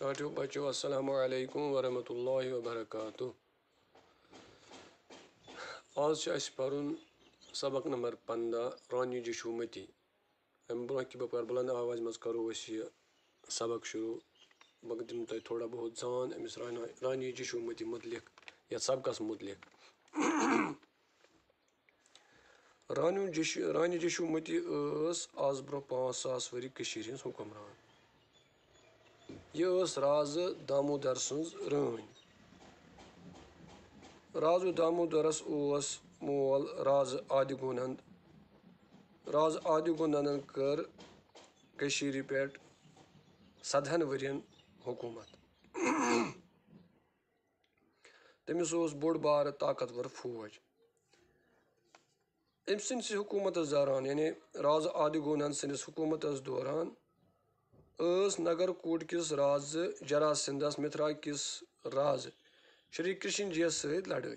Tattoo بچو السلام علیکم ورحمۃ اللہ وبرکاتہ. آج پرن سبق نمبر 15 رانی جشومتی. امہ برہ کہ بہ بلند آواز مز کرو یہ سبق شروع. بہ دم تہ تھوڑا بہت زان امس رانی جشومتی متعلق یا سبقس متعلق. رانی جشومتی آز برہ 5,000 ؤری ہز حکمران. یہ راز دامودر سز رٲنۍ. رازو دامودرس مول راز آدگونند. راز آدگونندن کر پٮ۪ٹھ 17 ؤرین حکومت. تٔمِس اوس بوٚڑ بارٕ طاقتور فوج. أمۍ سٕنٛدِس حکوٗمتس دوران یعنی راز آدگونند سٕنٛدِس حکوٗمتس دوران نگر کوٹ کِس راز جراسندس متھرا کِس راز شری کرشن جیس سۭتۍ لڑٲے.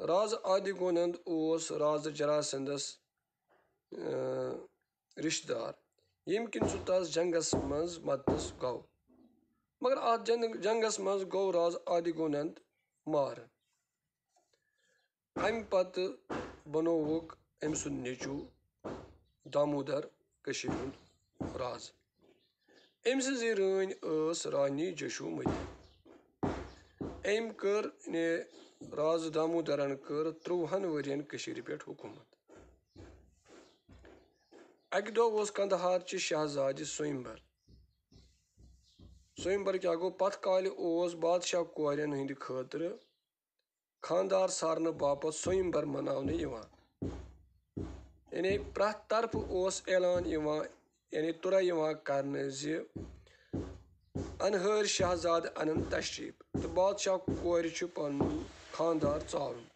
راز آدگونند اوس راز جراسندس رشتہٕ دار ییٚمہِ کِنۍ سُہ تس جنگس منٛز مددس گوٚو. مگر اتھ جنگس منٛز گوٚو راز آدگونند مارٕ. امہِ پتہٕ بنووُکھ أمۍ سُنٛد نیٚچوٗ دامودر کٔشیٖرِ ہُنٛد راز. أمۍ سٕنٛزٕے رٲنۍ ٲس رانی جشومتی. أمۍ کٔر راز دامودرن کٔر 13 ؤرین کٔشیٖرِ پٮ۪ٹھ حکوٗمت. اکہِ دۄہ اوس قندہارچہِ شہزادِ سویمبر. کیٛاہ گوٚو پتھ کالہِ اوس بادشاہ کورٮ۪ن ہٕنٛدِ خٲطرٕ خانٛدار سارنہٕ باپتھ سویمبر مناونہٕ یِوان. یعنی پرٛٮ۪تھ طرفہٕ اوس اعلان تُرا یِوان کرنہٕ زِ انہٲرۍ شہزادٕ انن تشریف تہٕ بادشاہ کورِ چھُ پنُن خانٛدار ژارُن.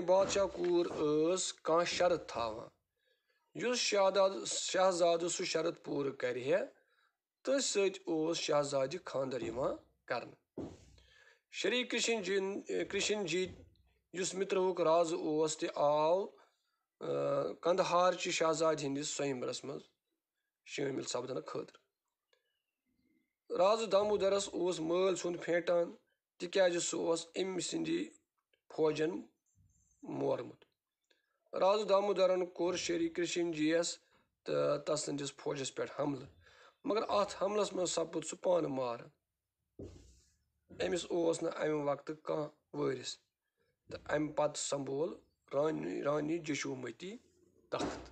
بادشاہ کوٗر ٲس کانٛہہ شرط تھاوان. یُس شہزادٕ سُہ شرط پوٗرٕ کرِ ہے تٔتھۍ سۭتۍ اوس شہزادِ خانٛدر یِوان کرنہٕ. شری کرشن جی یُس مترہُک رازٕ اوس تہِ آو قندہارچہِ شہزادِ ہِنٛدِس سویمبرس منٛز شٲمِل سپدنہٕ خٲطرٕ. راز دامودرس اوس مٲلۍ سُنٛد پھیٹان تِکیٛازِ سُہ اوس أمۍ سٕنٛدِ فوجن مورمُت. راز دامودرن کوٚر شری کرشن جی یس تہٕ تسٕنٛدِس فوجس پٮ۪ٹھ حملہٕ مگر اتھ حملس منٛز سپُد سُہ پانہٕ مارٕ. أمِس اوس نہٕ امہِ وقتہٕ کانٛہہ وٲرِث تہٕ امہِ پتہٕ سمبول رانی جشومتی تخت.